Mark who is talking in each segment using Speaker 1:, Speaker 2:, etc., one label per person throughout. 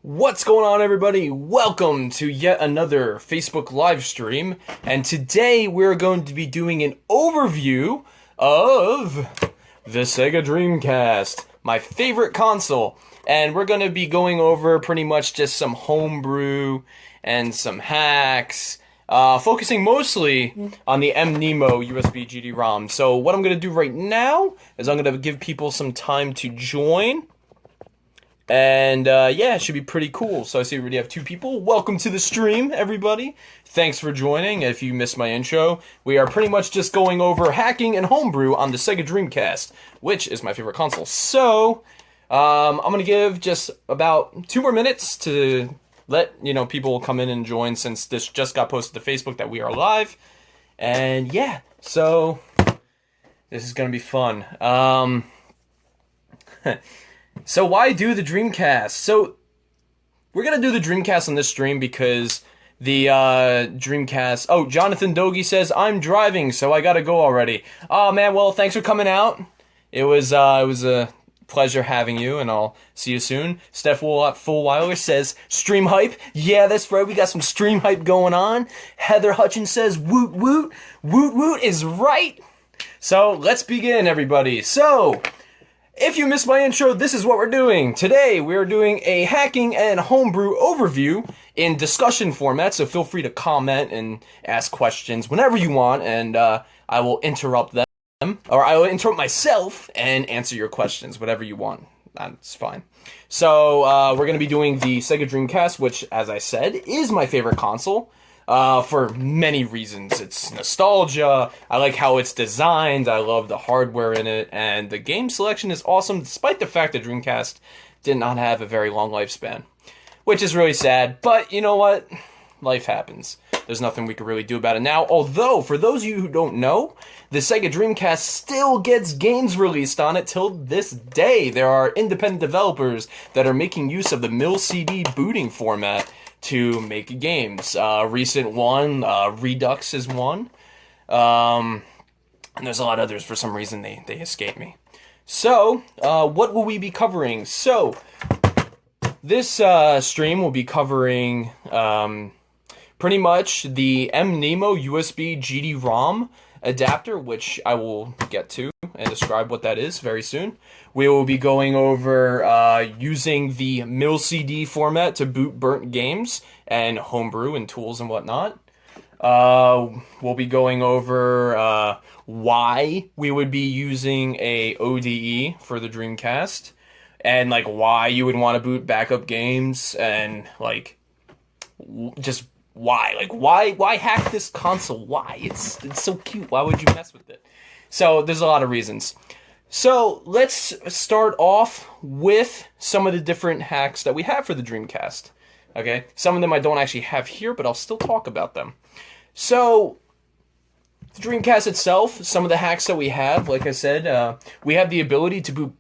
Speaker 1: What's going on, everybody? Welcome to yet another Facebook live stream, and today we're going to be doing an overview of the Sega Dreamcast, my favorite console, and we're going to be going over pretty much just some homebrew and some hacks, focusing mostly on the mnemo usb-gdrom. So what I'm going to do right now is I'm going to give people some time to join. And, yeah, it should be pretty cool. So I see we already have two people. Welcome to the stream, everybody. Thanks for joining. If you missed my intro, we are pretty much just going over hacking and homebrew on the Sega Dreamcast, which is my favorite console. So, I'm going to give just about 2 more minutes to let, people come in and join, since this just got posted to Facebook that we are live. And, yeah, so this is going to be fun. So why do the Dreamcast? So we're going to do the Dreamcast on this stream because the Dreamcast... Oh, Jonathan Dogie says, I'm driving, so I got to go already. Oh, man, well, thanks for coming out. It was a pleasure having you, and I'll see you soon. Steph Fullweiler says, stream hype. Yeah, that's right, we got some stream hype going on. Heather Hutchins says, woot woot. Woot woot is right. So let's begin, everybody. So... if you missed my intro, this is what we're doing. Today, we're doing a hacking and homebrew overview in discussion format, so feel free to comment and ask questions whenever you want, and I will interrupt them, or I will interrupt myself and answer your questions, whatever you want. That's fine. So, we're going to be doing the Sega Dreamcast, which, as I said, is my favorite console. For many reasons. It's nostalgia, I like how it's designed, I love the hardware in it, and the game selection is awesome despite the fact that Dreamcast did not have a very long lifespan. Which is really sad, but you know what? Life happens. There's nothing we can really do about it now, although, for those of you who don't know, the Sega Dreamcast still gets games released on it till this day. There are independent developers that are making use of the mil-CD booting format to make games. Recent one, Redux is one. And there's a lot of others. For some reason, they escape me. So, what will we be covering? So, this stream will be covering pretty much the mnemo USB-gdrom adapter, which I will get to and describe what that is very soon. We will be going over using the mil-CD format to boot burnt games and homebrew and tools and whatnot. We'll be going over why we would be using a ODE for the Dreamcast, and like why you would want to boot backup games, and like just why, like why hack this console? Why? It's so cute. Why would you mess with it? So there's a lot of reasons. So let's start off with some of the different hacks that we have for the Dreamcast. Okay, some of them I don't actually have here, but I'll still talk about them. So the Dreamcast itself, some of the hacks that we have, like I said, we have the ability to boot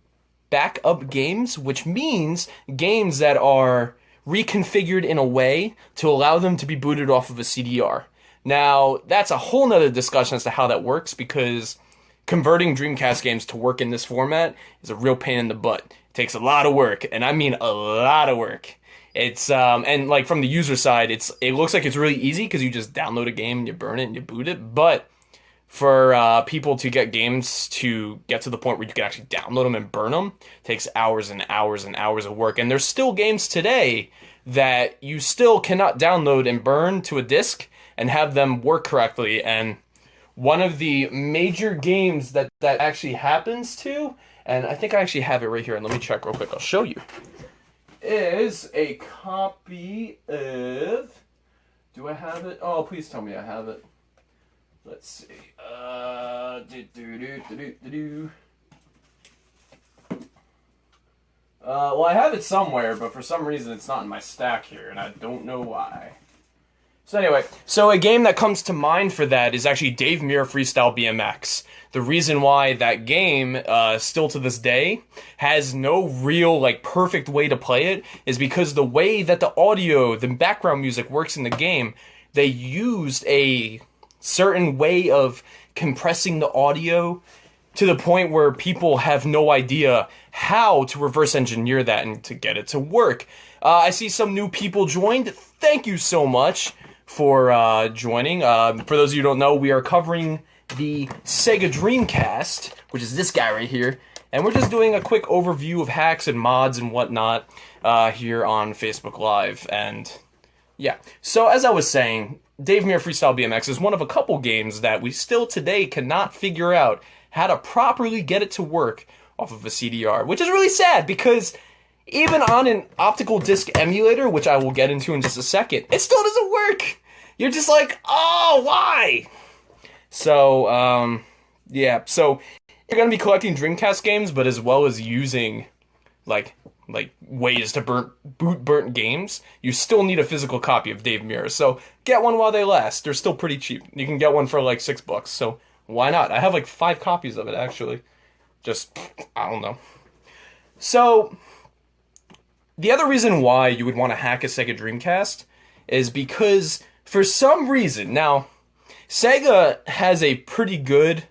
Speaker 1: backup games, which means games that are reconfigured in a way to allow them to be booted off of a CDR. Now, that's a whole nother discussion as to how that works, because converting Dreamcast games to work in this format is a real pain in the butt. It takes a lot of work, and I mean a lot of work. It's, and like from the user side, it looks like it's really easy because you just download a game and you burn it and you boot it, but for people to get games to get to the point where you can actually download them and burn them, it takes hours and hours and hours of work. And there's still games today that you still cannot download and burn to a disc and have them work correctly. And one of the major games that actually happens to, and I think I actually have it right here, and let me check real quick, I'll show you, is a copy of... do I have it? Oh, please tell me I have it. Let's see. Well, I have it somewhere, but for some reason it's not in my stack here, and I don't know why. So anyway, so a game that comes to mind for that is actually Dave Mirra Freestyle BMX. The reason why that game, still to this day, has no real, like, perfect way to play it is because the way that the audio, the background music works in the game, they used a certain way of compressing the audio to the point where people have no idea how to reverse engineer that and to get it to work. I see some new people joined. Thank you so much for joining. For those of you who don't know, we are covering the Sega Dreamcast, which is this guy right here. And we're just doing a quick overview of hacks and mods and whatnot here on Facebook Live. And yeah, so as I was saying, Dave Mirra Freestyle BMX is one of a couple games that we still today cannot figure out how to properly get it to work off of a CDR, which is really sad because even on an optical disc emulator, which I will get into in just a second, it still doesn't work. You're just like, oh, why? So, yeah, so you're going to be collecting Dreamcast games, but as well as using, like ways to boot burnt games, you still need a physical copy of Dave Mirra. So get one while they last. They're still pretty cheap. You can get one for like $6, so why not? I have like 5 copies of it, actually. Just, I don't know. So the other reason why you would want to hack a Sega Dreamcast is because for some reason, now Sega has a pretty good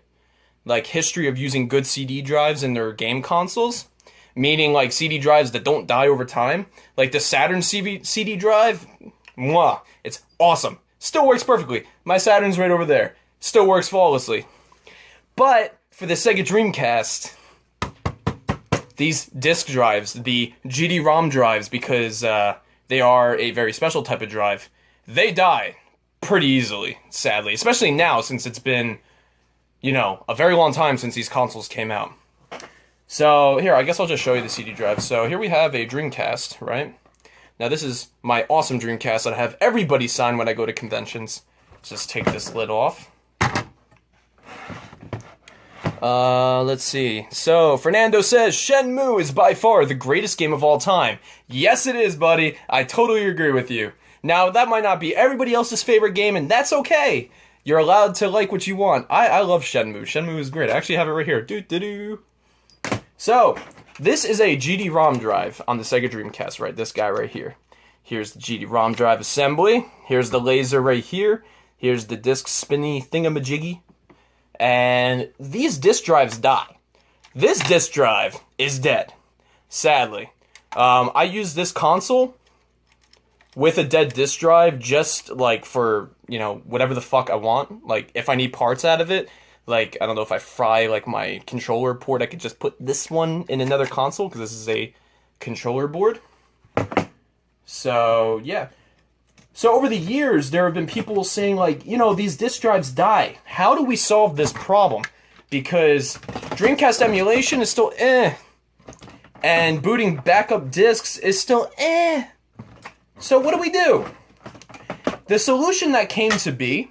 Speaker 1: like history of using good CD drives in their game consoles, meaning like CD drives that don't die over time. Like the Saturn CD drive, mwah, it's awesome. Still works perfectly. My Saturn's right over there. Still works flawlessly. But for the Sega Dreamcast, these disk drives, the GD-ROM drives, because they are a very special type of drive, they die pretty easily, sadly. Especially now, since it's been, you know, a very long time since these consoles came out. So, here, I guess I'll just show you the CD drive. So, here we have a Dreamcast, right? Now, this is my awesome Dreamcast that I have everybody sign when I go to conventions. Let's just take this lid off. Let's see. So, Fernando says, Shenmue is by far the greatest game of all time. Yes, it is, buddy. I totally agree with you. Now, that might not be everybody else's favorite game, and that's okay. You're allowed to like what you want. I love Shenmue. Shenmue is great. I actually have it right here. Doo-doo-doo. So, this is a GD-ROM drive on the Sega Dreamcast, right? This guy right here. Here's the GD-ROM drive assembly. Here's the laser right here. Here's the disc spinny thingamajiggy. And these disk drives die. This disk drive is dead, sadly. I use this console with a dead disk drive just like for, you know, whatever the fuck I want. Like if I need parts out of it, like I don't know, if I fry like my controller port, I could just put this one in another console because this is a controller board. So yeah. So over the years, there have been people saying like, you know, these disk drives die. How do we solve this problem? Because Dreamcast emulation is still and booting backup disks is still So what do we do? The solution that came to be,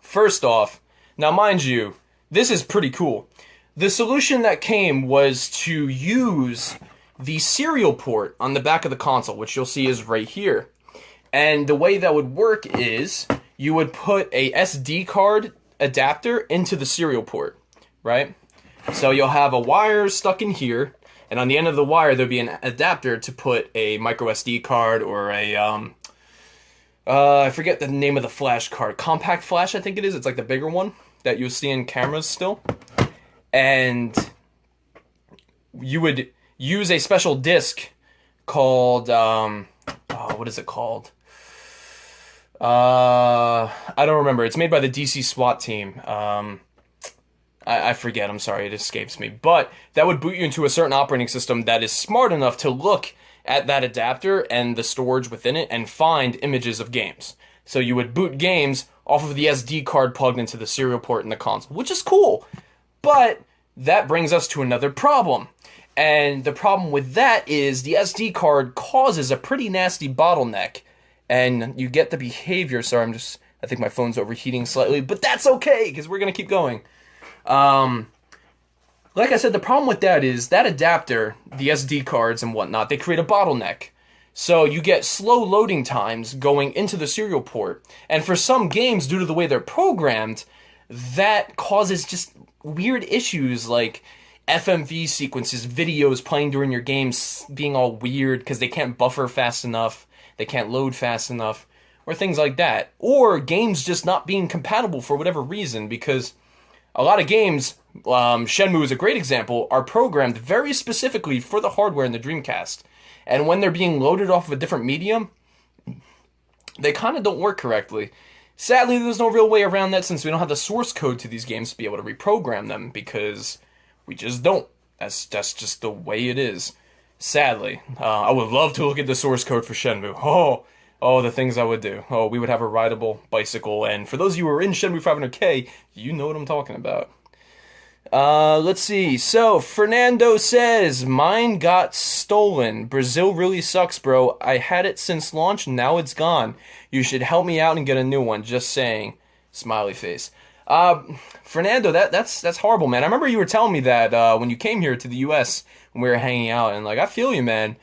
Speaker 1: first off, now mind you, this is pretty cool. The solution that came was to use the serial port on the back of the console, which you'll see is right here. And the way that would work is you would put a SD card adapter into the serial port, right? So you'll have a wire stuck in here, and on the end of the wire there'll be an adapter to put a micro SD card or a I forget the name of the flash card. Compact flash, I think it is. It's like the bigger one that you'll see in cameras still. And you would use a special disc called what is it called? I don't remember. It's made by the DC-SWAT team. I forget. I'm sorry. It escapes me. But that would boot you into a certain operating system that is smart enough to look at that adapter and the storage within it and find images of games. So you would boot games off of the SD card plugged into the serial port in the console, which is cool. But that brings us to another problem. And the problem with that is the SD card causes a pretty nasty bottleneck. And you get the behavior. Sorry, I think my phone's overheating slightly, but that's okay, because we're going to keep going. Like I said, the problem with that is that adapter, the SD cards and whatnot, they create a bottleneck. So you get slow loading times going into the serial port. And for some games, due to the way they're programmed, that causes just weird issues like FMV sequences, videos playing during your games being all weird because they can't buffer fast enough. They can't load fast enough, or things like that. Or games just not being compatible for whatever reason, because a lot of games, Shenmue is a great example, are programmed very specifically for the hardware in the Dreamcast. And when they're being loaded off of a different medium, they kind of don't work correctly. Sadly, there's no real way around that since we don't have the source code to these games to be able to reprogram them, because we just don't. That's just the way it is. Sadly. I would love to look at the source code for Shenmue. Oh, the things I would do. Oh, we would have a rideable bicycle, and for those of you who are in Shenmue 500K, you know what I'm talking about. Let's see. So, Fernando says, mine got stolen. Brazil really sucks, bro. I had it since launch, now it's gone. You should help me out and get a new one, just saying. Smiley face. Fernando, that's horrible, man. I remember you were telling me that, when you came here to the US, when we were hanging out, and, like, I feel you, man.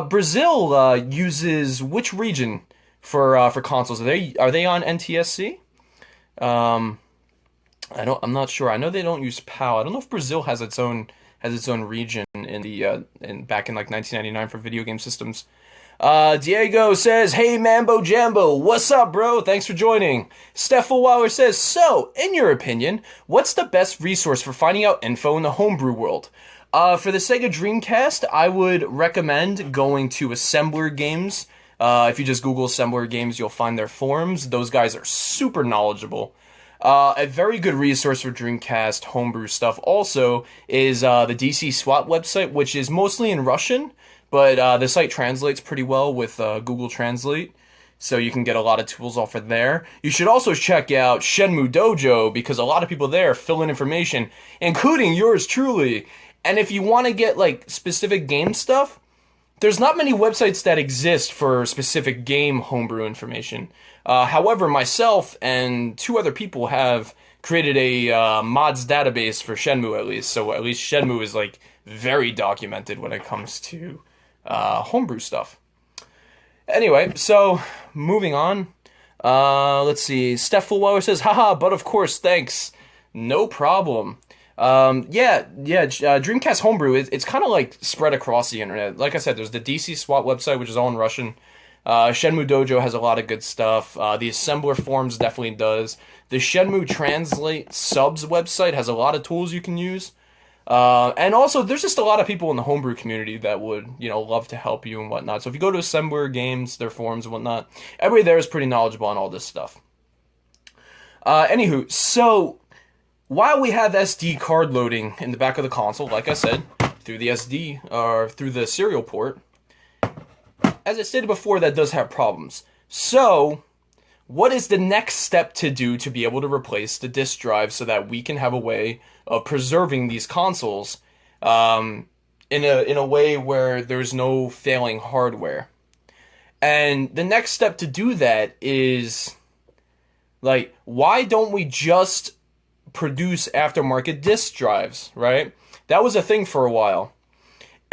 Speaker 1: Brazil, uses which region for consoles? Are they on NTSC? I'm not sure. I know they don't use PAL. I don't know if Brazil has its own region in the back in like 1999 for video game systems. Diego says, "Hey Mambo Jambo, what's up, bro? Thanks for joining." Steph Fulweiler says, "So, in your opinion, what's the best resource for finding out info in the homebrew world?" For the Sega Dreamcast, I would recommend going to Assembler Games. If you just Google Assembler Games, you'll find their forums. Those guys are super knowledgeable. A very good resource for Dreamcast homebrew stuff also is the dc-swat website, which is mostly in Russian, but the site translates pretty well with Google Translate, so you can get a lot of tools off of there. You should also check out Shenmue Dojo, because a lot of people there fill in information, including yours truly. And if you want to get like specific game stuff, there's not many websites that exist for specific game homebrew information. However, myself and two other people have created a mods database for Shenmue, at least. So at least Shenmue is like very documented when it comes to homebrew stuff. Anyway, so moving on. Let's see. Steph Fulweiler says, "Haha, but of course, thanks. No problem." Dreamcast homebrew, it's kind of like spread across the internet. Like I said, there's the dc-swat website, which is all in Russian. Shenmue Dojo has a lot of good stuff. The Assembler Forums definitely does. The Shenmue Translate Subs website has a lot of tools you can use. And also, there's just a lot of people in the homebrew community that would, love to help you and whatnot. So if you go to Assembler Games, their forums and whatnot, everybody there is pretty knowledgeable on all this stuff. Anywho, so while we have SD card loading in the back of the console, like I said, through the SD, or through the serial port, as I stated before, that does have problems. So, what is the next step to do to be able to replace the disk drive so that we can have a way of preserving these consoles in a way where there's no failing hardware? And the next step to do that is, like, why don't we just produce aftermarket disk drives, right? That was a thing for a while.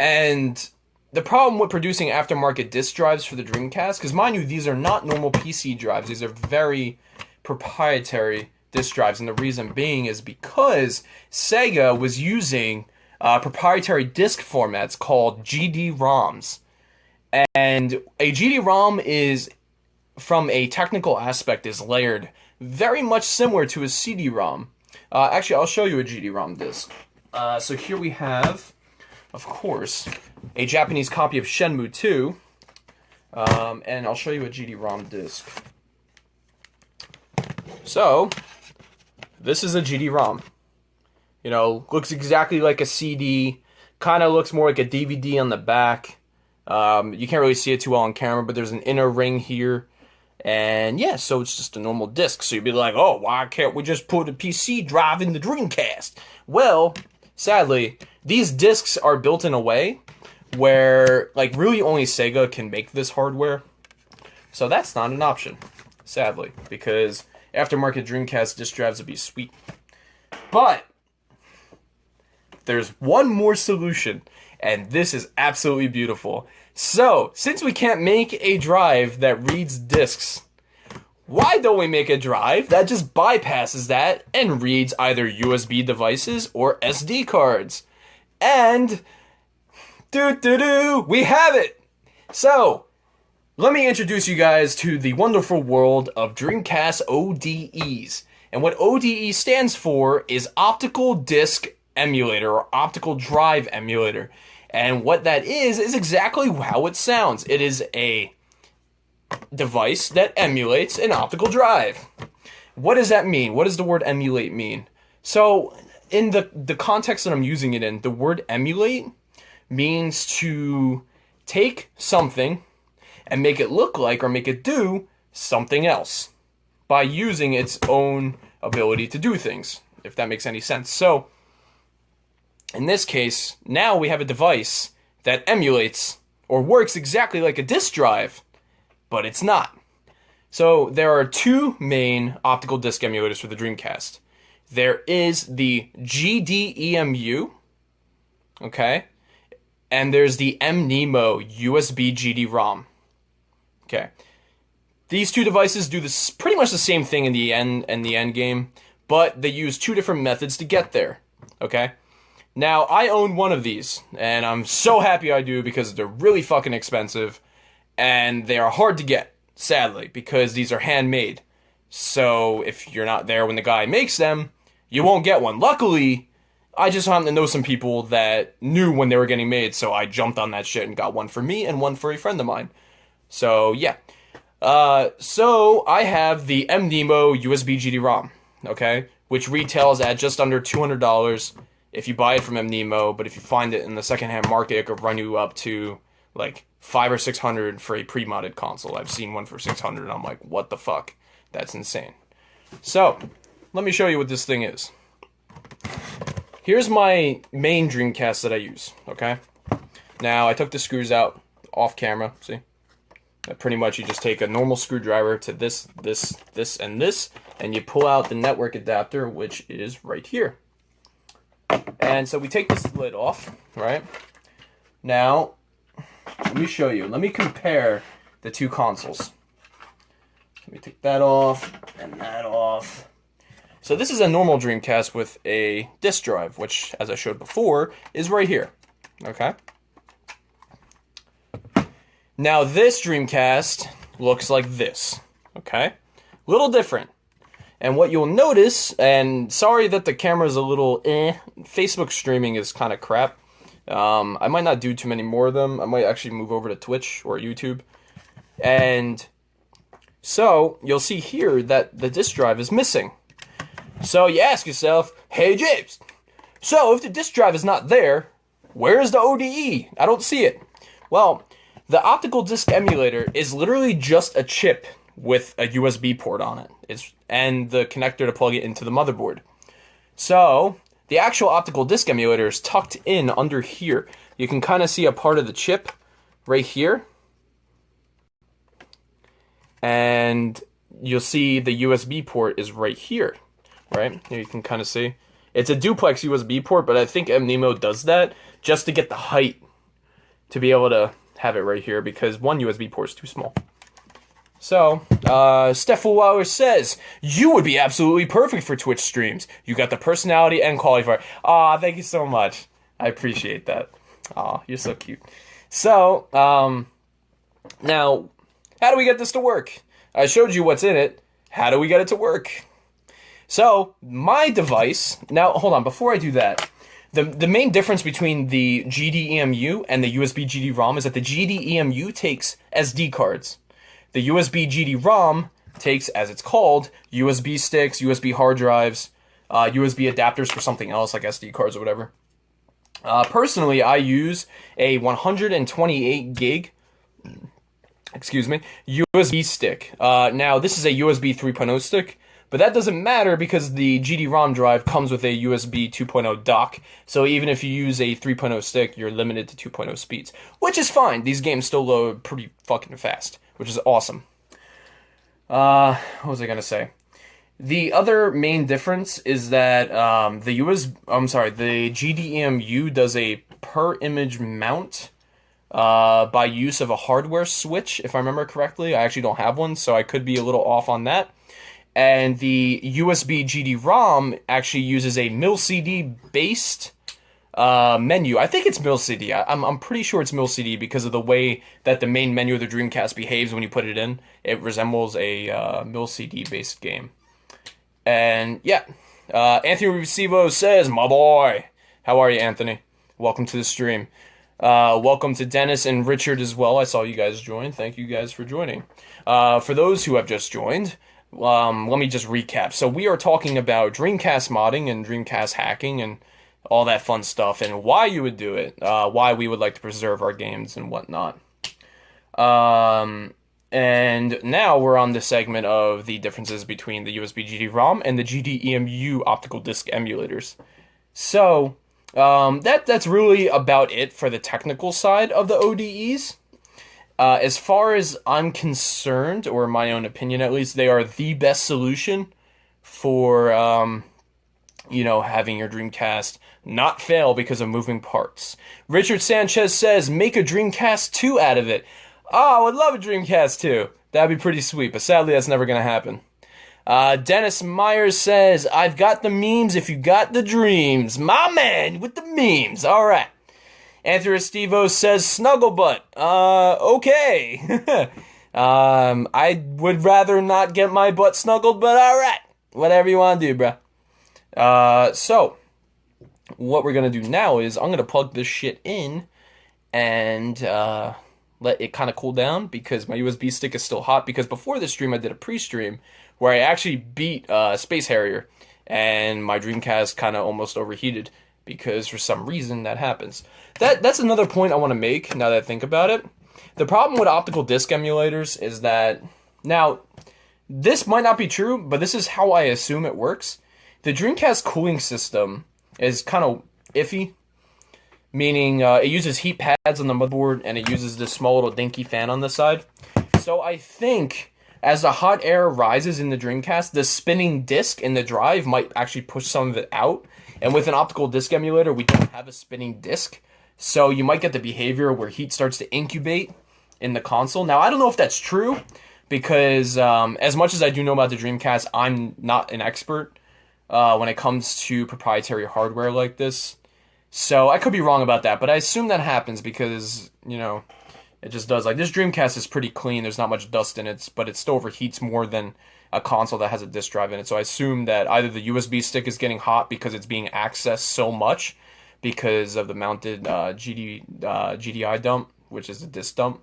Speaker 1: And the problem with producing aftermarket disk drives for the Dreamcast, because mind you, these are not normal PC drives. These are very proprietary disk drives. And the reason being is because Sega was using proprietary disk formats called GD-ROMs. And a GD-ROM is, from a technical aspect, is layered very much similar to a CD-ROM. Actually, I'll show you a GD-ROM disk. So here we have, of course, a Japanese copy of Shenmue 2, and I'll show you a GD-ROM disk. So, this is a GD-ROM. Looks exactly like a CD, kind of looks more like a DVD on the back. You can't really see it too well on camera, but there's an inner ring here. And yeah, so it's just a normal disc. So you'd be like, oh, why can't we just put a PC drive in the Dreamcast? Well, sadly, these discs are built in a way where, like, really only Sega can make this hardware. So that's not an option, sadly, because aftermarket Dreamcast disc drives would be sweet. But there's one more solution, and this is absolutely beautiful. So, since we can't make a drive that reads discs, why don't we make a drive that just bypasses that and reads either USB devices or SD cards? And we have it! So, let me introduce you guys to the wonderful world of Dreamcast ODEs. And what ODE stands for is Optical Disc Emulator, or Optical Drive Emulator. And what that is exactly how it sounds. It is a device that emulates an optical drive. What does that mean? What does the word emulate mean? So, in the context that I'm using it in, the word emulate means to take something and make it look like or make it do something else by using its own ability to do things, if that makes any sense. So, in this case, now we have a device that emulates or works exactly like a disk drive, but it's not. So there are two main optical disc emulators for the Dreamcast. There is the GDEMU, okay, and there's the mNemo USB-gdrom. Okay. These two devices do this pretty much the same thing in the end game, but they use two different methods to get there. Okay? Now, I own one of these, and I'm so happy I do because they're really fucking expensive, and they are hard to get, sadly, because these are handmade. So, if you're not there when the guy makes them, you won't get one. Luckily, I just happen to know some people that knew when they were getting made, so I jumped on that shit and got one for me and one for a friend of mine. So, yeah. So I have the mNemo USB-gdrom, okay, which retails at just under $200 if you buy it from mNemo, but if you find it in the secondhand market, it could run you up to like $500 or $600 for a pre-modded console. I've seen one for $600, and I'm like, what the fuck? That's insane. So, let me show you what this thing is. Here's my main Dreamcast that I use, okay? Now, I took the screws out off camera, see? Pretty much you just take a normal screwdriver to this, and this, and you pull out the network adapter, which is right here. And so we take this lid off, right? Now, let me show you. Let me compare the two consoles. Let me take that off, and that off. So this is a normal Dreamcast with a disk drive, which, as I showed before, is right here, okay? Now this Dreamcast looks like this, okay? Little different. And what you'll notice, and sorry that the camera's a little Facebook streaming is kind of crap. I might not do too many more of them. I might actually move over to Twitch or YouTube. And so you'll see here that the disk drive is missing. So you ask yourself, hey James, so if the disk drive is not there, where's the ODE? I don't see it. Well, the optical disc emulator is literally just a chip with a USB port on it, and the connector to plug it into the motherboard. So, the actual optical disc emulator is tucked in under here. You can kind of see a part of the chip right here. And you'll see the USB port is right here, right? Here you can kind of see. It's a duplex USB port, but I think mNemo does that just to get the height to be able to have it right here, because one USB port is too small. So, Steffel says, you would be absolutely perfect for Twitch streams. You got the personality and quality for it. Aw, thank you so much. I appreciate that. Aw, you're so cute. So, now, how do we get this to work? I showed you what's in it. How do we get it to work? So, my device, now, hold on, before I do that, the main difference between the GDEMU and the USB-gdrom is that the GDEMU takes SD cards. The USB-gdrom takes, as it's called, USB sticks, USB hard drives, USB adapters for something else, like SD cards or whatever. Personally, I use a 128 gig, USB stick. Now, this is a USB 3.0 stick, but that doesn't matter because the GD-ROM drive comes with a USB 2.0 dock, so even if you use a 3.0 stick, you're limited to 2.0 speeds, which is fine. These games still load pretty fucking fast, which is awesome. What was I gonna say? The other main difference is that the GDEMU does a per image mount by use of a hardware switch, if I remember correctly. I actually don't have one, so I could be a little off on that. And the USB GD-ROM actually uses a mil-CD based menu. I think it's mil-CD. I'm pretty sure it's mil-CD because of the way that the main menu of the Dreamcast behaves when you put it in. It resembles a mil-CD based game. And yeah, Anthony Recibo says, my boy. How are you, Anthony? Welcome to the stream. Welcome to Dennis and Richard as well. I saw you guys join. Thank you guys for joining. For those who have just joined, let me just recap. So we are talking about Dreamcast modding and Dreamcast hacking and all that fun stuff and why you would do it, why we would like to preserve our games and whatnot. And now we're on the segment of the differences between the USB-gdrom and the GDEMU optical disc emulators. So that's really about it for the technical side of the ODEs. As far as I'm concerned, or my own opinion at least, they are the best solution for having your Dreamcast not fail because of moving parts. Richard Sanchez says, make a Dreamcast 2 out of it. Oh, I would love a Dreamcast 2. That'd be pretty sweet, but sadly that's never going to happen. Dennis Myers says, I've got the memes if you got the dreams. My man with the memes. All right. Anthony Estevo says, Snugglebutt. Okay. I would rather not get my butt snuggled, but all right. Whatever you want to do, bro. So, what we're going to do now is I'm going to plug this shit in and let it kind of cool down because my USB stick is still hot. Because before this stream, I did a pre-stream where I actually beat Space Harrier and my Dreamcast kind of almost overheated because for some reason that happens. That's another point I want to make now that I think about it. The problem with optical disc emulators is that, now, this might not be true, but this is how I assume it works. The Dreamcast cooling system is kind of iffy, meaning it uses heat pads on the motherboard and it uses this small little dinky fan on the side. So I think as the hot air rises in the Dreamcast, the spinning disc in the drive might actually push some of it out. And with an optical disc emulator, we don't have a spinning disc. So you might get the behavior where heat starts to incubate in the console. Now, I don't know if that's true because as much as I do know about the Dreamcast, I'm not an expert when it comes to proprietary hardware like this. So I could be wrong about that, but I assume that happens because, it just does. Like, this Dreamcast is pretty clean. There's not much dust in it, but it still overheats more than a console that has a disk drive in it. So I assume that either the USB stick is getting hot because it's being accessed so much because of the mounted GDI dump, which is the disk dump,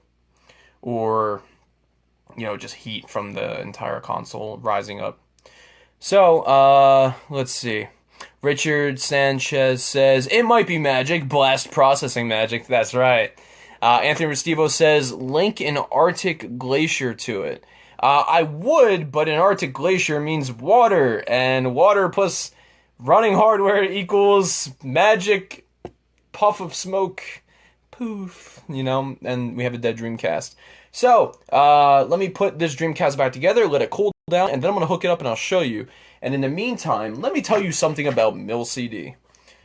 Speaker 1: or, just heat from the entire console rising up. So, let's see. Richard Sanchez says, it might be magic. Blast processing magic. That's right. Anthony Restivo says, link an Arctic glacier to it. I would, but an Arctic glacier means water, and water plus running hardware equals magic puff of smoke. Poof. And we have a dead Dreamcast. So, let me put this Dreamcast back together, let it cool down, and then I'm going to hook it up and I'll show you. And in the meantime, let me tell you something about mil-CD.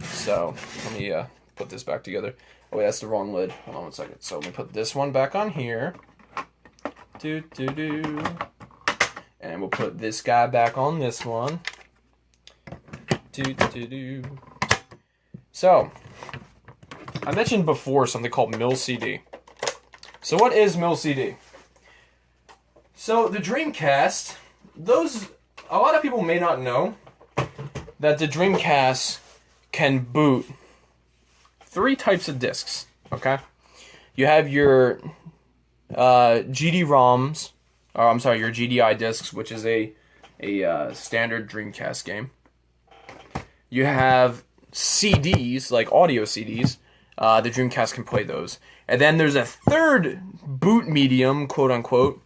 Speaker 1: So, let me put this back together. Oh, wait, that's the wrong lid. Hold on one second. So, let me put this one back on here. And we'll put this guy back on this one. So, I mentioned before something called mil-CD. So, what is mil-CD? So, the Dreamcast, a lot of people may not know that the Dreamcast can boot 3 types of discs, okay? You have your GD-ROMs, your GDI discs, which is a standard Dreamcast game. You have CDs, like audio CDs. The Dreamcast can play those. And then there's a third boot medium, quote-unquote,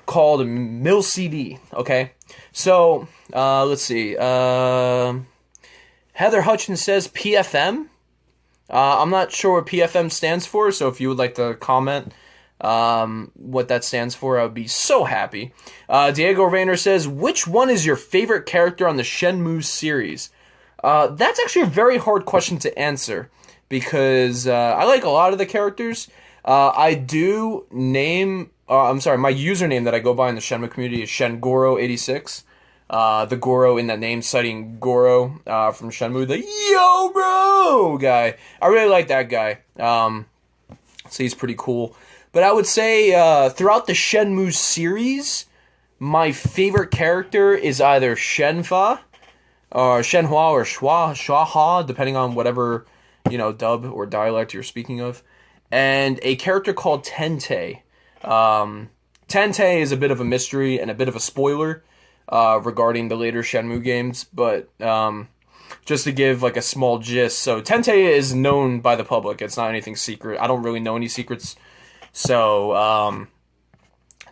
Speaker 1: called mil-CD, okay? So, let's see. Heather Hutchins says PFM. I'm not sure what PFM stands for, so if you would like to comment what that stands for, I would be so happy. Diego Rayner says, which one is your favorite character on the Shenmue series? That's actually a very hard question to answer, because I like a lot of the characters. I do name... my username that I go by in the Shenmue community is ShenGoro86. The Goro in that name, citing Goro from Shenmue, the Yo Bro guy. I really like that guy. So he's pretty cool. But I would say throughout the Shenmue series, my favorite character is either Shenhua or Schwaha, depending on whatever, dub or dialect you're speaking of, and a character called Tente. Tente is a bit of a mystery and a bit of a spoiler regarding the later Shenmue games, but just to give like a small gist, so Tente is known by the public. It's not anything secret. I don't really know any secrets. So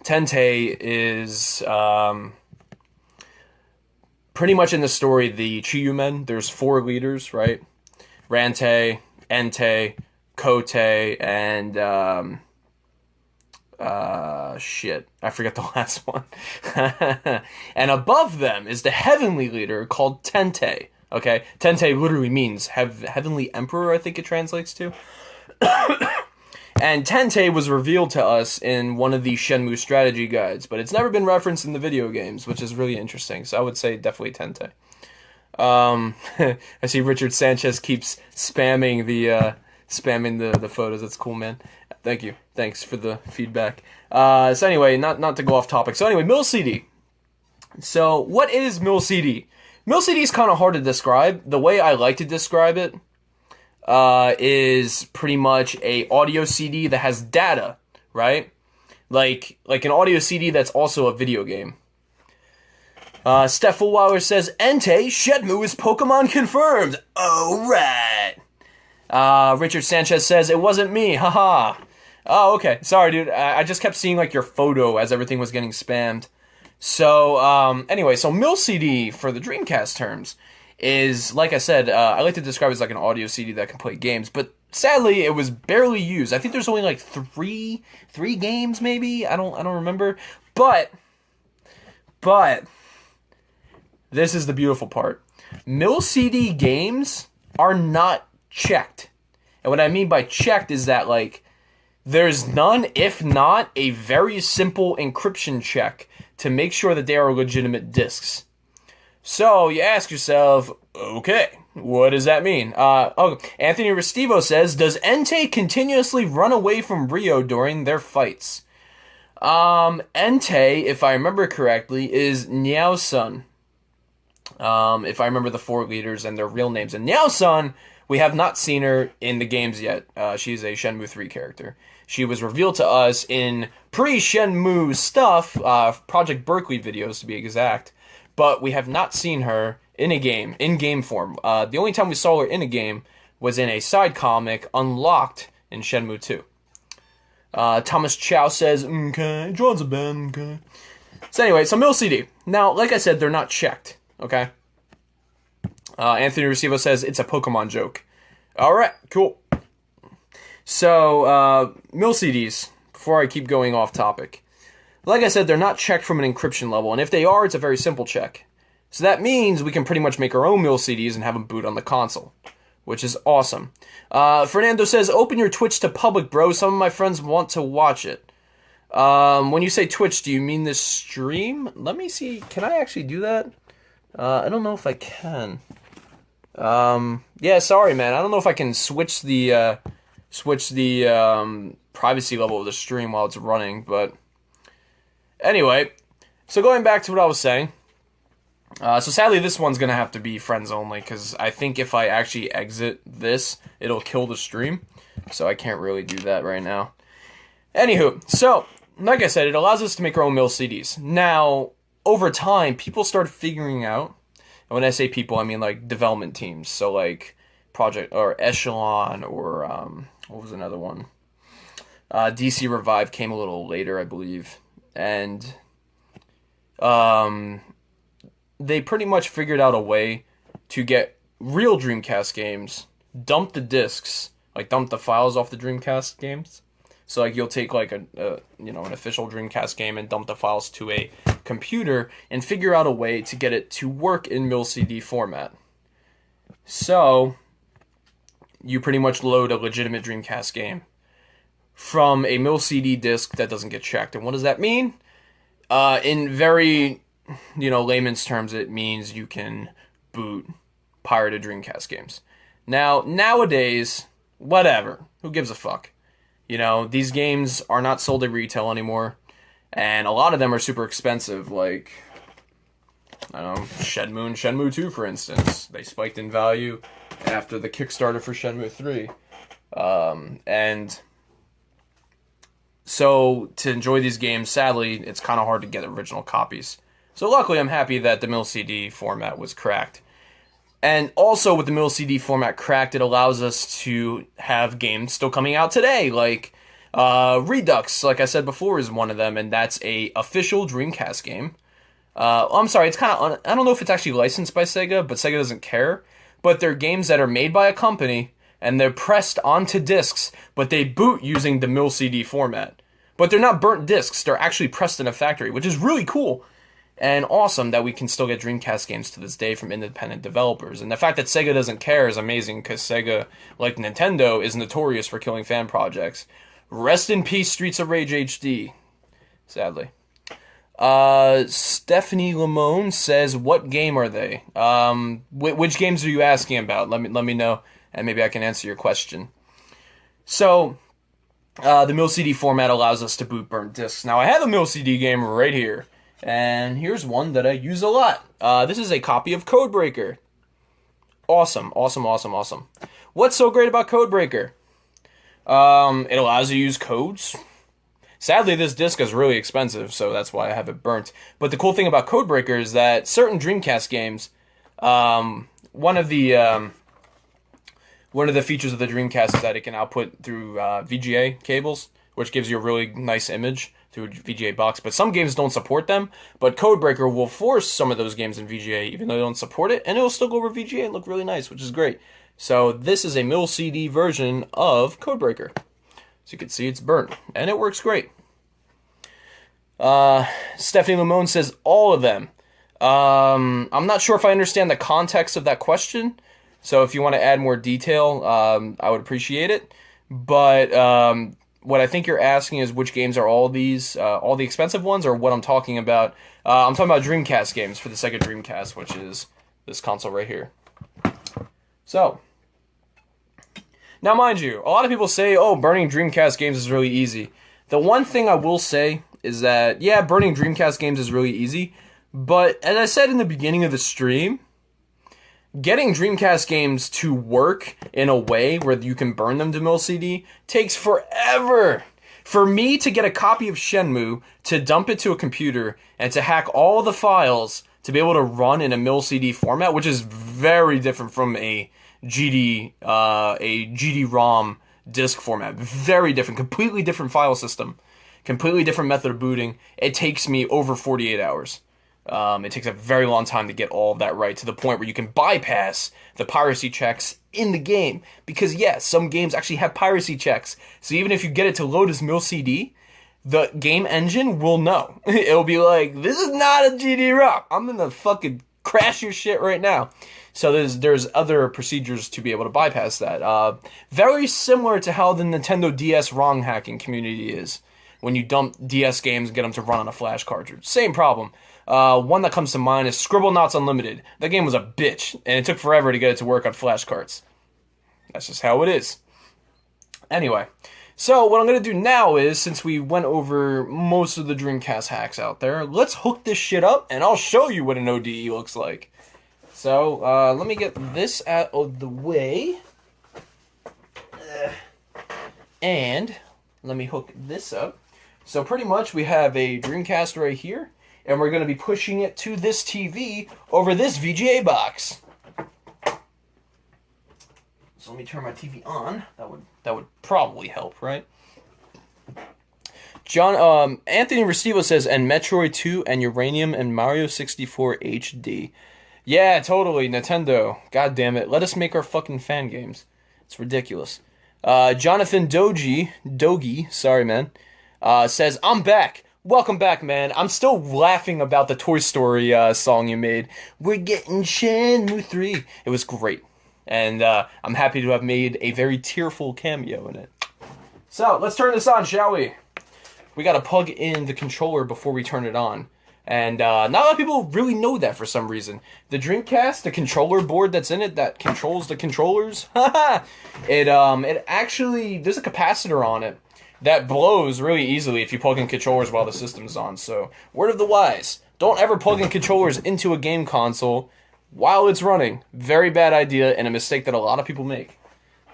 Speaker 1: Tente is pretty much in the story the Chiyu men. There's 4 leaders, right? Rante, Entei, Kote, and shit, I forget the last one. And above them is the heavenly leader called Tente. Okay, Tente literally means heavenly emperor, I think it translates to. And Tente was revealed to us in one of the Shenmue strategy guides, but it's never been referenced in the video games, which is really interesting. So I would say definitely Tente. I see Richard Sanchez keeps spamming the photos. That's cool, man. Thank you. Thanks for the feedback. So anyway, not to go off topic. So anyway, MIL-CD. So what is MIL-CD? MIL-CD is kind of hard to describe. The way I like to describe it is pretty much a audio CD that has data, right? Like an audio CD that's also a video game. Steph Fullweiler says, Entei, Shenmue is Pokemon confirmed. Oh, right. Richard Sanchez says, it wasn't me, haha. Oh, okay. Sorry, dude. I just kept seeing like your photo as everything was getting spammed. So, anyway, so MIL-CD for the Dreamcast terms is, like I said, I like to describe it as like an audio CD that can play games, but sadly, it was barely used. I think there's only like three games, maybe? I don't remember. But, this is the beautiful part. MIL-CD games are not checked. And what I mean by checked is that, like, there's none, if not, a very simple encryption check to make sure that they are legitimate discs. So, you ask yourself, okay, what does that mean? Anthony Restivo says, does Entei continuously run away from Ryo during their fights? Entei, if I remember correctly, is Niao-san. If I remember the 4 leaders and their real names. And Niao-san, we have not seen her in the games yet. She's a Shenmue 3 character. She was revealed to us in pre-Shenmue stuff, Project Berkeley videos to be exact, but we have not seen her in a game, in game form. The only time we saw her in a game was in a side comic, Unlocked, in Shenmue 2. Thomas Chow says, okay, John's a band, okay. So anyway, so MIL-CD. Now, like I said, they're not checked, okay? Anthony Restivo says, it's a Pokemon joke. Alright, cool. So, MIL-CDs, before I keep going off topic. Like I said, they're not checked from an encryption level, and if they are, it's a very simple check. So that means we can pretty much make our own MIL-CDs and have them boot on the console, which is awesome. Fernando says, open your Twitch to public, bro. Some of my friends want to watch it. When you say Twitch, do you mean this stream? Let me see. Can I actually do that? I don't know if I can. Yeah, sorry, man. I don't know if I can switch the privacy level of the stream while it's running, but anyway, so going back to what I was saying, so sadly this one's gonna have to be friends only, because I think if I actually exit this, it'll kill the stream, so I can't really do that right now. Anywho, so, like I said, it allows us to make our own MIL-CDs. Now, over time, people started figuring out, and when I say people, I mean like development teams, so like Project, or Echelon, or, what was another one? DC Revive came a little later, I believe, and they pretty much figured out a way to get real Dreamcast games, dump the discs, like dump the files off the Dreamcast games. So like you'll take like an official Dreamcast game and dump the files to a computer and figure out a way to get it to work in MIL-CD format. So you pretty much load a legitimate Dreamcast game from a MIL-CD disc that doesn't get checked. And what does that mean? In very, layman's terms, it means you can boot pirated Dreamcast games. Now, nowadays, whatever. Who gives a fuck? These games are not sold at retail anymore. and a lot of them are super expensive, like, I don't know, Shenmue and Shenmue 2, for instance. They spiked in value after the Kickstarter for Shenmue 3. And so, to enjoy these games, sadly, it's kind of hard to get original copies. So luckily, I'm happy that the mil-CD format was cracked. And also, with the mil-CD format cracked, it allows us to have games still coming out today, like Redux, like I said before, is one of them, and that's a official Dreamcast game. I'm sorry, it's kind of, I don't know if it's actually licensed by Sega, but Sega doesn't care. But they're games that are made by a company, and they're pressed onto discs, but they boot using the mil-CD format. But they're not burnt discs, they're actually pressed in a factory, which is really cool and awesome that we can still get Dreamcast games to this day from independent developers. And the fact that Sega doesn't care is amazing, because Sega, like Nintendo, is notorious for killing fan projects. Rest in peace, Streets of Rage HD, sadly. Stephanie Lamone says, what game are they? Which games are you asking about? Let me know, and maybe I can answer your question. So, the mil-CD format allows us to boot burnt discs. Now, I have a mil-CD game right here, and here's one that I use a lot. This is a copy of Codebreaker. Awesome, awesome, awesome, awesome. What's so great about Codebreaker? It allows you to use codes. Sadly, this disc is really expensive, so that's why I have it burnt. But the cool thing about Codebreaker is that certain Dreamcast games, one of the features of the Dreamcast is that it can output through VGA cables, which gives you a really nice image through a VGA box. But some games don't support them, but Codebreaker will force some of those games in VGA, even though they don't support it, and it will still go over VGA and look really nice, which is great. So this is a mil-CD version of Codebreaker. So you can see it's burnt, and it works great. Stephanie Lamone says, all of them. I'm not sure if I understand the context of that question, so if you want to add more detail, I would appreciate it. But what I think you're asking is which games are all these, all the expensive ones, or what I'm talking about. I'm talking about Dreamcast games for the Sega Dreamcast, which is this console right here. So, now mind you, a lot of people say, oh, burning Dreamcast games is really easy. The one thing I will say is that, yeah, burning Dreamcast games is really easy, but as I said in the beginning of the stream, getting Dreamcast games to work in a way where you can burn them to mil-CD takes forever. For me to get a copy of Shenmue, to dump it to a computer, and to hack all the files to be able to run in a mil-CD format, which is very different from a GD-ROM disk format. Very different, completely different file system, completely different method of booting. It takes me over 48 hours. It takes a very long time to get all of that right, to the point where you can bypass the piracy checks in the game. Because yes, some games actually have piracy checks. So even if you get it to load as mil-CD, the game engine will know. It'll be like, this is not a GD-ROM. I'm gonna fucking crash your shit right now. So there's other procedures to be able to bypass that. Very similar to how the Nintendo DS ROM hacking community is. When you dump DS games and get them to run on a flash cartridge. Same problem. One that comes to mind is Scribblenauts Unlimited. That game was a bitch, and it took forever to get it to work on flash carts. That's just how it is. Anyway, so what I'm going to do now is, since we went over most of the Dreamcast hacks out there, let's hook this shit up, and I'll show you what an ODE looks like. So, let me get this out of the way. And let me hook this up. So pretty much we have a Dreamcast right here, and we're going to be pushing it to this TV over this VGA box. So let me turn my TV on. That would probably help, right? Anthony Restivo says, and Metroid 2 and Uranium and Mario 64 HD. Yeah, totally, Nintendo. God damn it. Let us make our fucking fan games. It's ridiculous. Jonathan Dogi, sorry man, says, I'm back. Welcome back, man. I'm still laughing about the Toy Story song you made. We're getting Shenmue 3. It was great. And I'm happy to have made a very tearful cameo in it. So, let's turn this on, shall we? We gotta plug in the controller before we turn it on. And not a lot of people really know that for some reason. The Dreamcast, the controller board that's in it that controls the controllers, it actually, there's a capacitor on it that blows really easily if you plug in controllers while the system's on. So, word of the wise, don't ever plug in controllers into a game console while it's running. Very bad idea and a mistake that a lot of people make.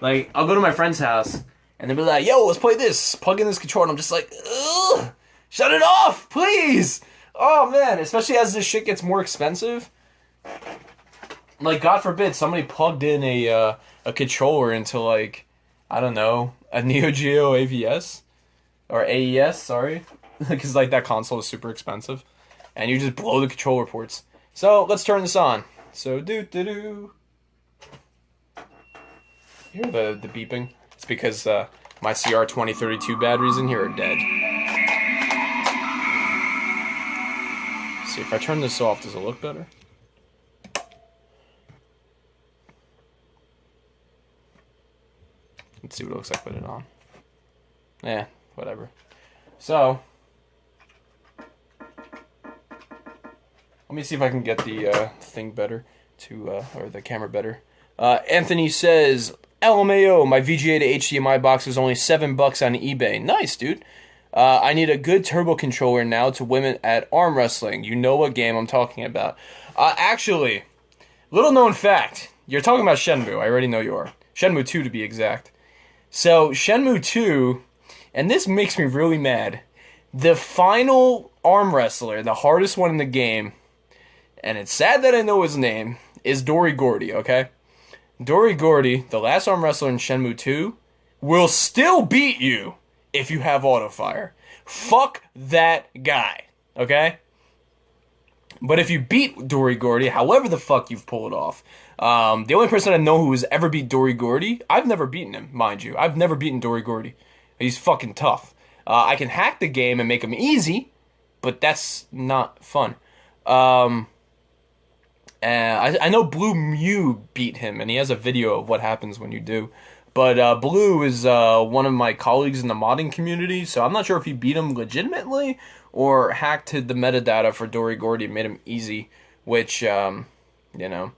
Speaker 1: Like, I'll go to my friend's house and they'll be like, yo, let's play this. Plug in this controller. And I'm just like, ugh, shut it off, please. Oh, man, especially as this shit gets more expensive. Like, God forbid, somebody plugged in a controller into, like, I don't know, a Neo Geo AVS? Or AES, sorry. Because, like, that console is super expensive. And you just blow the controller ports. So, let's turn this on. So, do-do-do. You hear the beeping? It's because my CR2032 batteries in here are dead. Let's see, if I turn this off, does it look better? Let's see what it looks like with it on. Yeah, whatever. So, let me see if I can get the thing better, or the camera better. Anthony says, LMAO, my VGA to HDMI box was only $7 on eBay. Nice, dude. I need a good turbo controller now to win it at arm wrestling. You know what game I'm talking about. Actually, little known fact. You're talking about Shenmue. I already know you are. Shenmue 2 to be exact. So, Shenmue 2, and this makes me really mad. The final arm wrestler, the hardest one in the game, and it's sad that I know his name, is Dori Gordy, okay? Dori Gordy, the last arm wrestler in Shenmue 2, will still beat you if you have auto-fire. Fuck that guy, okay? But if you beat Dori Gordy, however the fuck you've pulled it off, the only person I know who has ever beat Dori Gordy, I've never beaten him, mind you. I've never beaten Dori Gordy. He's fucking tough. I can hack the game and make him easy, but that's not fun. And I know Blue Mew beat him, and he has a video of what happens when you do. But Blue is one of my colleagues in the modding community, so I'm not sure if he beat him legitimately or hacked the metadata for Dori Gordy and made him easy, which, you know,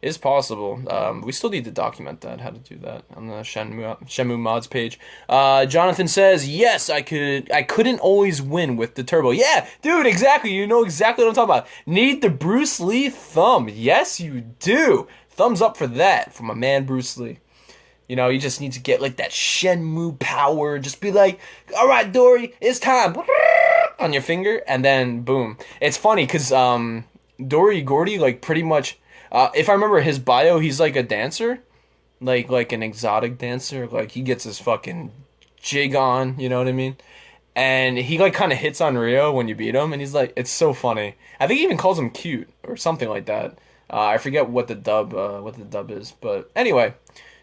Speaker 1: is possible. We still need to document that, how to do that on the Shenmue mods page. Jonathan says, yes, I couldn't always win with the turbo. Yeah, dude, exactly. You know exactly what I'm talking about. Need the Bruce Lee thumb. Yes, you do. Thumbs up for that, from my man Bruce Lee. You know, you just need to get, like, that Shenmue power. Just be like, all right, Dory, it's time. On your finger, and then, boom. It's funny, because Dori Gordy, like, pretty much, if I remember his bio, he's, like, a dancer. Like an exotic dancer. Like, he gets his fucking jig on, you know what I mean? And he, like, kind of hits on Ryo when you beat him, and he's like, it's so funny. I think he even calls him cute, or something like that. I forget what the dub is, but anyway.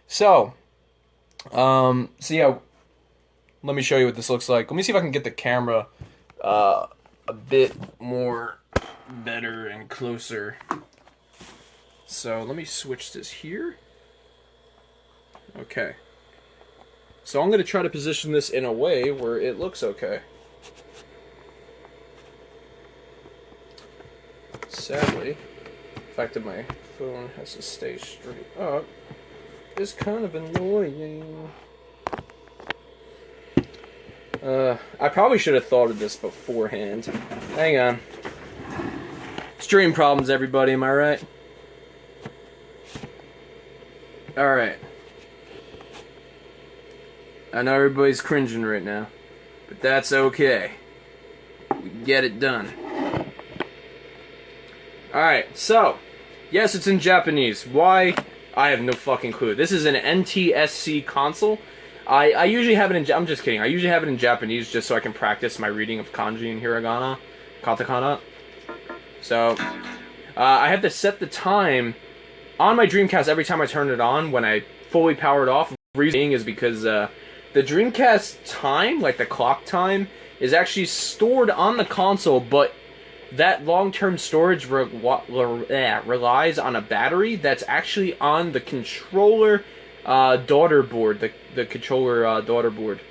Speaker 1: So yeah, let me show you what this looks like. Let me see if I can get the camera a bit more better and closer. So let me switch this here. Okay. So I'm going to try to position this in a way where it looks okay. Sadly, the fact that my phone has to stay straight up is kind of annoying. I probably should have thought of this beforehand. Hang on. Stream problems, everybody, am I right? Alright. I know everybody's cringing right now, but that's okay. We can get it done. Alright, so, yes, it's in Japanese. Why? I have no fucking clue. This is an NTSC console. I usually have it in... I'm just kidding. I usually have it in Japanese just so I can practice my reading of kanji and hiragana, katakana. So, I have to set the time on my Dreamcast every time I turn it on when I fully power it off. The reason is because the Dreamcast time, like the clock time, is actually stored on the console, but that long-term storage relies on a battery that's actually on the controller daughter board, the controller daughter board.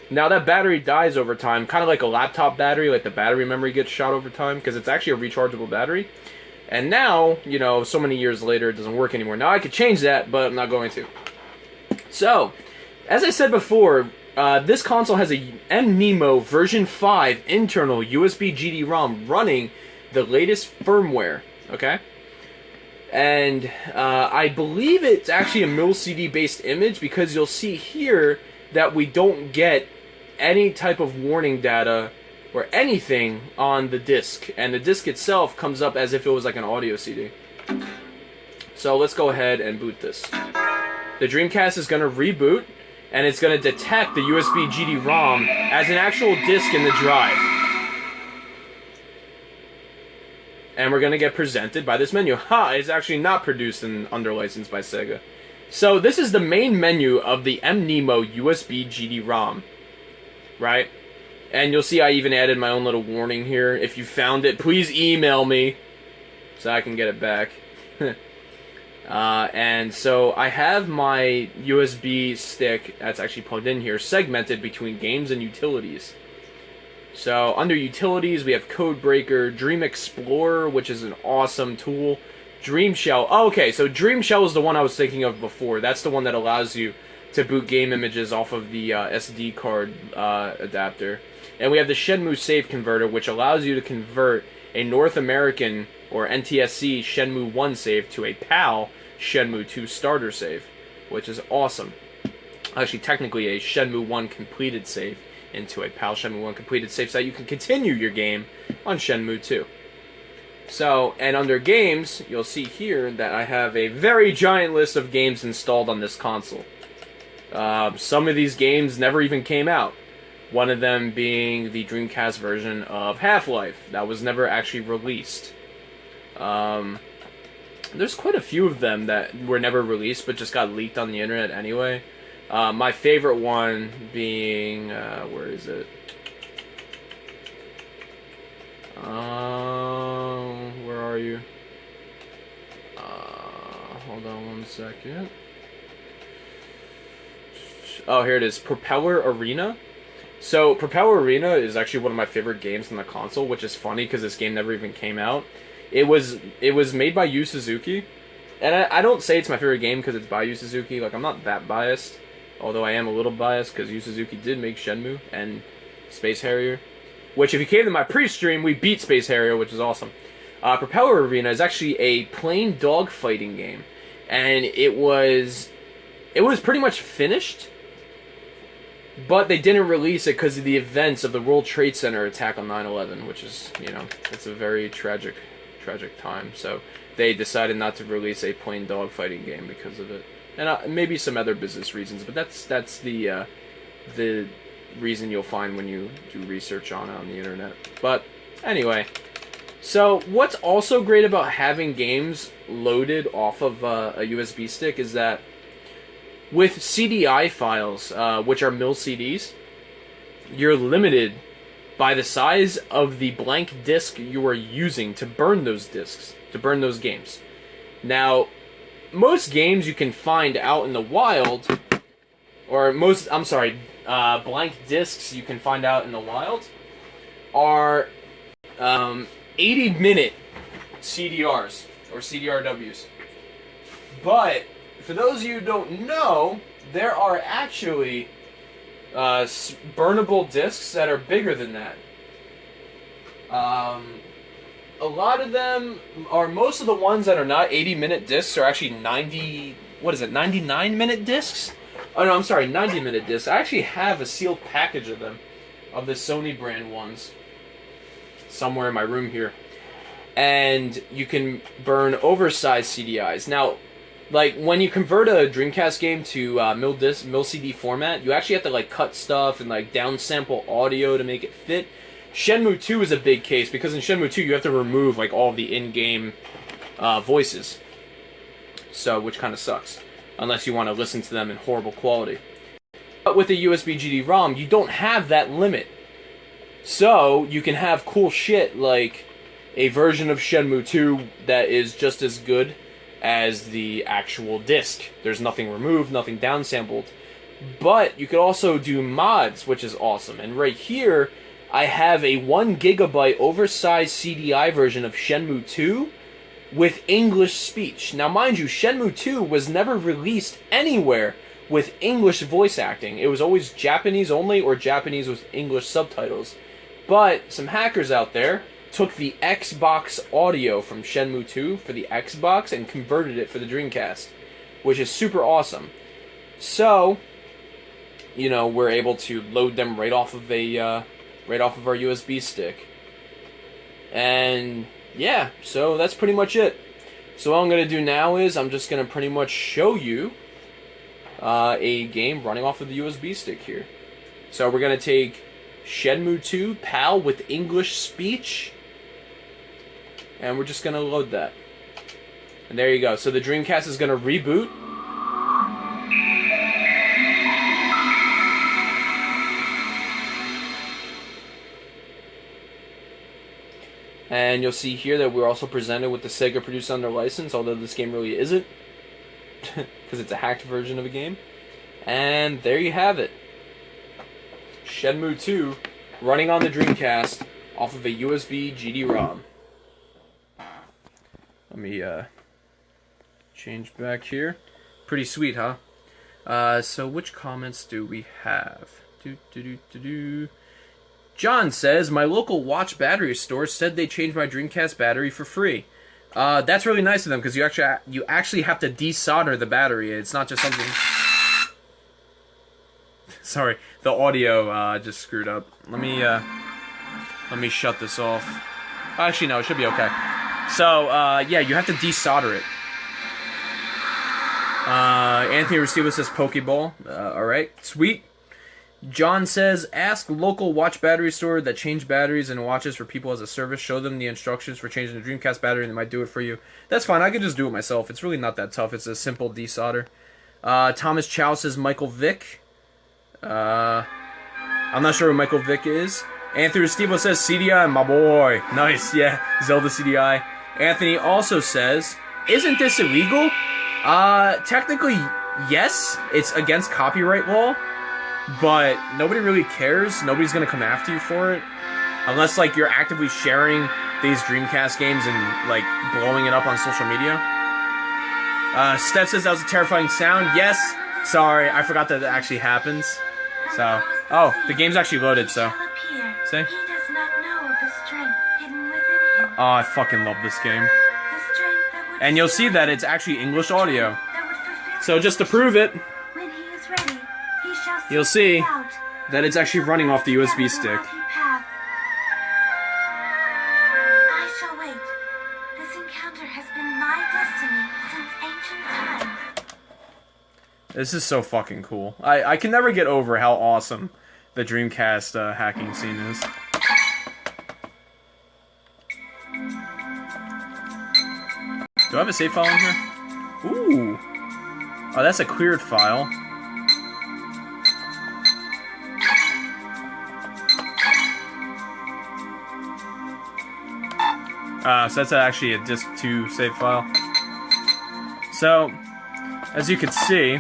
Speaker 1: Now that battery dies over time, kind of like a laptop battery, like the battery memory gets shot over time, because it's actually a rechargeable battery. And now, you know, so many years later, it doesn't work anymore. Now I could change that, but I'm not going to. So, as I said before, This console has a mNemo version 5 internal USB-gdrom running the latest firmware, okay? And I believe it's actually a mil-CD based image, because you'll see here that we don't get any type of warning data or anything on the disc, and the disc itself comes up as if it was like an audio CD. So let's go ahead and boot this. The Dreamcast is going to reboot, and it's going to detect the USB-gdrom as an actual disc in the drive. And we're going to get presented by this menu. Ha! It's actually not produced and under license by Sega. So this is the main menu of the mNemo USB-gdrom, right? And you'll see I even added my own little warning here. If you found it, please email me so I can get it back. And so I have my USB stick that's actually plugged in here segmented between games and utilities. So under utilities we have Codebreaker, Dream Explorer, which is an awesome tool, Dream Shell. Oh, okay, so Dream Shell is the one I was thinking of before. That's the one that allows you to boot game images off of the SD card adapter. And we have the Shenmue Save Converter, which allows you to convert a North American or NTSC Shenmue 1 save to a PAL Shenmue 2 starter save, which is awesome. Actually, technically a Shenmue 1 completed save into a PAL Shenmue 1 completed save, so that you can continue your game on Shenmue 2. So, and under games, you'll see here that I have a very giant list of games installed on this console. Some of these games never even came out. One of them being the Dreamcast version of Half-Life that was never actually released. There's quite a few of them that were never released but just got leaked on the internet anyway. My favorite one being, where is it? Where are you? Hold on one second. Oh, here it is. Propeller Arena. So, Propeller Arena is actually one of my favorite games on the console, which is funny because this game never even came out. It was made by Yu Suzuki, and I don't say it's my favorite game because it's by Yu Suzuki. Like, I'm not that biased, although I am a little biased because Yu Suzuki did make Shenmue and Space Harrier, which if you came to my pre-stream, we beat Space Harrier, which is awesome. Propeller Arena is actually a plain dogfighting game, and it was pretty much finished, but they didn't release it because of the events of the World Trade Center attack on 9/11, which is, you know, it's a very tragic time. So they decided not to release a plain dogfighting game because of it, and maybe some other business reasons. But that's the reason you'll find when you do research on it on the internet. But anyway, so what's also great about having games loaded off of a USB stick is that with CDI files, which are mil CDs, you're limited by the size of the blank disc you are using to burn those discs, to burn those games. Now, most games you can find out in the wild, or blank discs you can find out in the wild, are 80-minute CDRs, or CDRWs. But for those of you who don't know, there are actually burnable discs that are bigger than that. A lot of them, or most of the ones that are not 80-minute discs are actually 99-minute discs? Oh no, I'm sorry, 90-minute discs. I actually have a sealed package of them, of the Sony brand ones, somewhere in my room here. And you can burn oversized CDIs. Now, like, when you convert a Dreamcast game to mil CD format, you actually have to, like, cut stuff and, like, downsample audio to make it fit. Shenmue 2 is a big case, because in Shenmue 2 you have to remove, like, all of the in-game voices. So, which kind of sucks, unless you want to listen to them in horrible quality. But with the USB-gdrom, you don't have that limit. So, you can have cool shit like a version of Shenmue 2 that is just as good as the actual disc. There's nothing removed, nothing downsampled. But you could also do mods, which is awesome. And right here, I have a 1 GB oversized CDI version of Shenmue 2 with English speech. Now, mind you, Shenmue 2 was never released anywhere with English voice acting. It was always Japanese only or Japanese with English subtitles. But some hackers out there took the Xbox audio from Shenmue 2 for the Xbox and converted it for the Dreamcast, which is super awesome. So, you know, we're able to load them right off of our USB stick. And yeah, so that's pretty much it. So what I'm going to do now is I'm just going to pretty much show you a game running off of the USB stick here. So we're going to take Shenmue 2 PAL with English speech, and we're just going to load that. And there you go. So the Dreamcast is going to reboot. And you'll see here that we're also presented with the Sega produced under license, although this game really isn't, because it's a hacked version of a game. And there you have it. Shenmue 2 running on the Dreamcast off of a USB-gdrom. Let me change back here. Pretty sweet, huh? So which comments do we have? John says, my local watch battery store said they changed my Dreamcast battery for free. That's really nice of them, because you actually have to desolder the battery. It's not just something... Sorry, the audio just screwed up. Let me shut this off. Actually, no, it should be okay. So, yeah, you have to desolder it. Anthony Restivo says Pokeball. Alright, sweet. John says, ask local watch battery store that change batteries and watches for people as a service. Show them the instructions for changing the Dreamcast battery and they might do it for you. That's fine, I could just do it myself. It's really not that tough. It's a simple desolder. Thomas Chow says Michael Vick. I'm not sure who Michael Vick is. Anthony Restivo says CDI, my boy. Nice, yeah. Zelda CDI. Anthony also says, isn't this illegal? Technically, yes. It's against copyright law. But nobody really cares. Nobody's gonna come after you for it. Unless, like, you're actively sharing these Dreamcast games and, like, blowing it up on social media. Steph says that was a terrifying sound. Yes. Sorry, I forgot that it actually happens. So, oh, the game's actually loaded, so. See? Oh, I fucking love this game. And you'll see that it's actually English audio. So just to prove it, you'll see that it's actually running off the USB stick.
Speaker 2: I shall wait. This encounter has been my destiny since ancient times.
Speaker 1: This is so fucking cool. I can never get over how awesome the Dreamcast hacking scene is. Do I have a save file in here? Ooh. Oh, that's a cleared file. So that's actually a disk 2 save file. So, as you can see,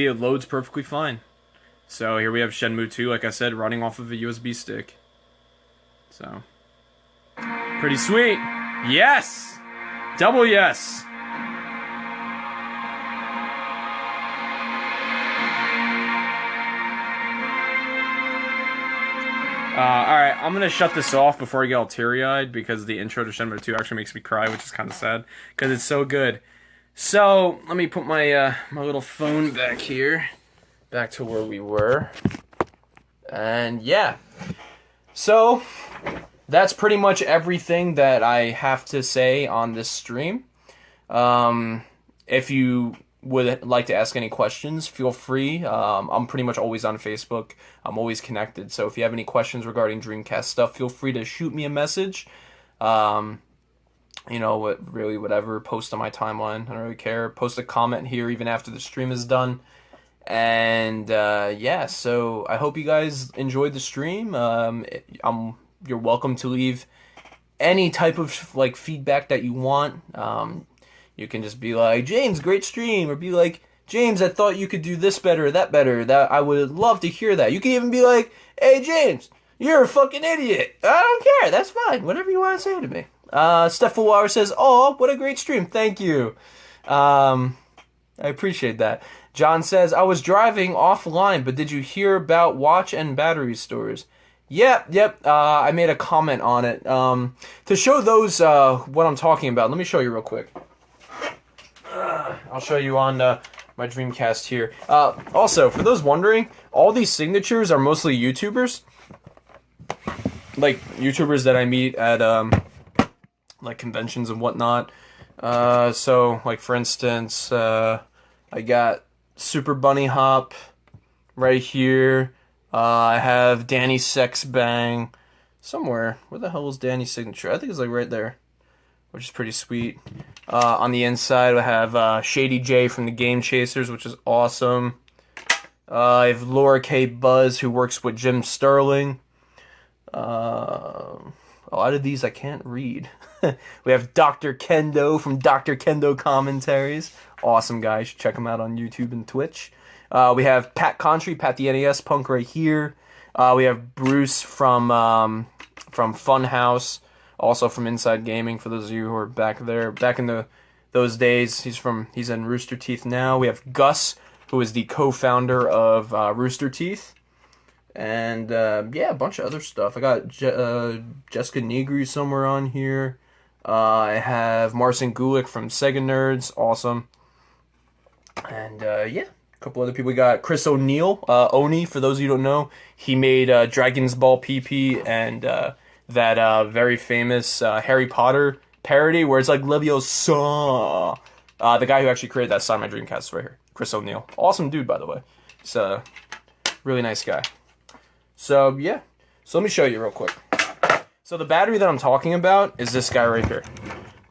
Speaker 1: it loads perfectly fine. So here we have Shenmue 2, like I said, running off of a USB stick. So, pretty sweet. Yes! Double yes! Alright, I'm gonna shut this off before I get all teary-eyed because the intro to Shenmue 2 actually makes me cry, which is kind of sad because it's so good. So, let me put my my little phone back here, back to where we were. And yeah. So, that's pretty much everything that I have to say on this stream. If you would like to ask any questions, feel free. I'm pretty much always on Facebook. I'm always connected. So if you have any questions regarding Dreamcast stuff, feel free to shoot me a message. You know, really whatever. Post on my timeline. I don't really care. Post a comment here even after the stream is done. And yeah, so I hope you guys enjoyed the stream. You're welcome to leave any type of like feedback that you want. You can just be like, James, great stream, or be like, James, I thought you could do this better, that better. That I would love to hear that. You can even be like, hey, James, you're a fucking idiot. I don't care. That's fine. Whatever you want to say to me. Steph Fulwar says, "Oh, what a great stream! Thank you. I appreciate that." John says, "I was driving offline, but did you hear about watch and battery stores?" Yep. I made a comment on it. To show those what I'm talking about, let me show you real quick. I'll show you on my Dreamcast here. Also, for those wondering, all these signatures are mostly YouTubers. Like, YouTubers that I meet at, like, conventions and whatnot. So, like, for instance, I got Super Bunny Hop right here. I have Danny Sexbang somewhere. Where the hell is Danny's signature? I think it's, like, right there, which is pretty sweet. On the inside, I have Shady J from the Game Chasers, which is awesome. I have Laura K. Buzz, who works with Jim Sterling. A lot of these I can't read. We have Dr. Kendo from Dr. Kendo Commentaries. Awesome guy. You should check him out on YouTube and Twitch. We have Pat Contry, Pat the NES Punk right here. We have Bruce from Funhouse, also from Inside Gaming, for those of you who are back there. Back in those days, he's in Rooster Teeth now. We have Gus, who is the co-founder of Rooster Teeth. And, yeah, a bunch of other stuff. I got Jessica Negri somewhere on here. I have Marcin Gulick from Sega Nerds. Awesome. And, yeah, a couple other people. We got Chris O'Neill. Oni, for those of you who don't know. He made Dragon's Ball PP and that very famous Harry Potter parody where it's like Leviosa. The guy who actually created that Sign My Dreamcast right here. Chris O'Neill. Awesome dude, by the way. He's a really nice guy. So, yeah. So, let me show you real quick. So, the battery that I'm talking about is this guy right here.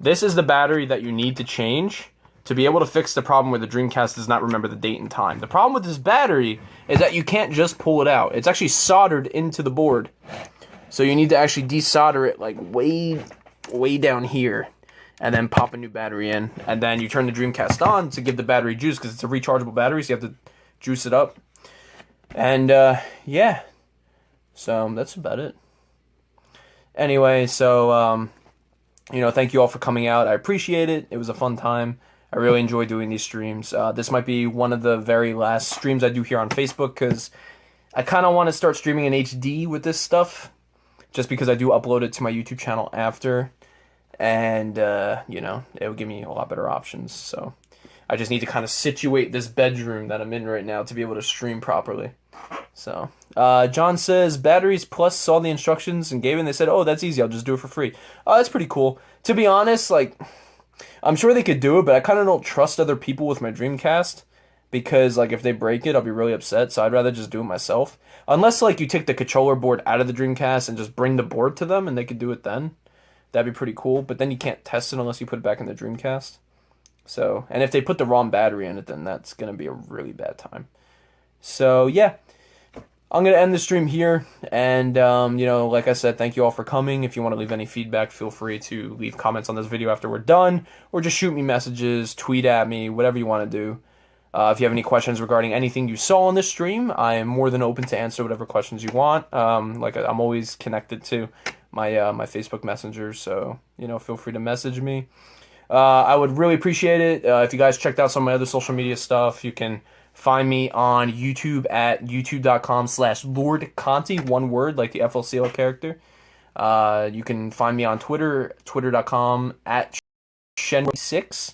Speaker 1: This is the battery that you need to change to be able to fix the problem where the Dreamcast does not remember the date and time. The problem with this battery is that you can't just pull it out. It's actually soldered into the board. So, you need to actually desolder it, like, way down here. And then pop a new battery in. And then you turn the Dreamcast on to give the battery juice, because it's a rechargeable battery, so you have to juice it up. And, yeah. So, that's about it. Anyway, so, thank you all for coming out. I appreciate it. It was a fun time. I really enjoy doing these streams. This might be one of the very last streams I do here on Facebook, because I kind of want to start streaming in HD with this stuff, just because I do upload it to my YouTube channel after, and, it will give me a lot better options. So, I just need to kind of situate this bedroom that I'm in right now to be able to stream properly. So, John says, batteries plus saw the instructions and gave it, and they said, oh, that's easy, I'll just do it for free. Oh, that's pretty cool. To be honest, like, I'm sure they could do it, but I kind of don't trust other people with my Dreamcast, because, like, if they break it, I'll be really upset, so I'd rather just do it myself. Unless, like, you take the controller board out of the Dreamcast and just bring the board to them, and they could do it then. That'd be pretty cool, but then you can't test it unless you put it back in the Dreamcast. So, and if they put the wrong battery in it, then that's going to be a really bad time. So, yeah. I'm going to end the stream here, and, like I said, thank you all for coming. If you want to leave any feedback, feel free to leave comments on this video after we're done, or just shoot me messages, tweet at me, whatever you want to do. If you have any questions regarding anything you saw on this stream, I am more than open to answer whatever questions you want. I'm always connected to my Facebook Messenger, so, feel free to message me. I would really appreciate it if you guys checked out some of my other social media stuff. You can find me on YouTube at youtube.com/LordConti, one word, like the FLCL character. You can find me on Twitter, twitter.com @Shenry6.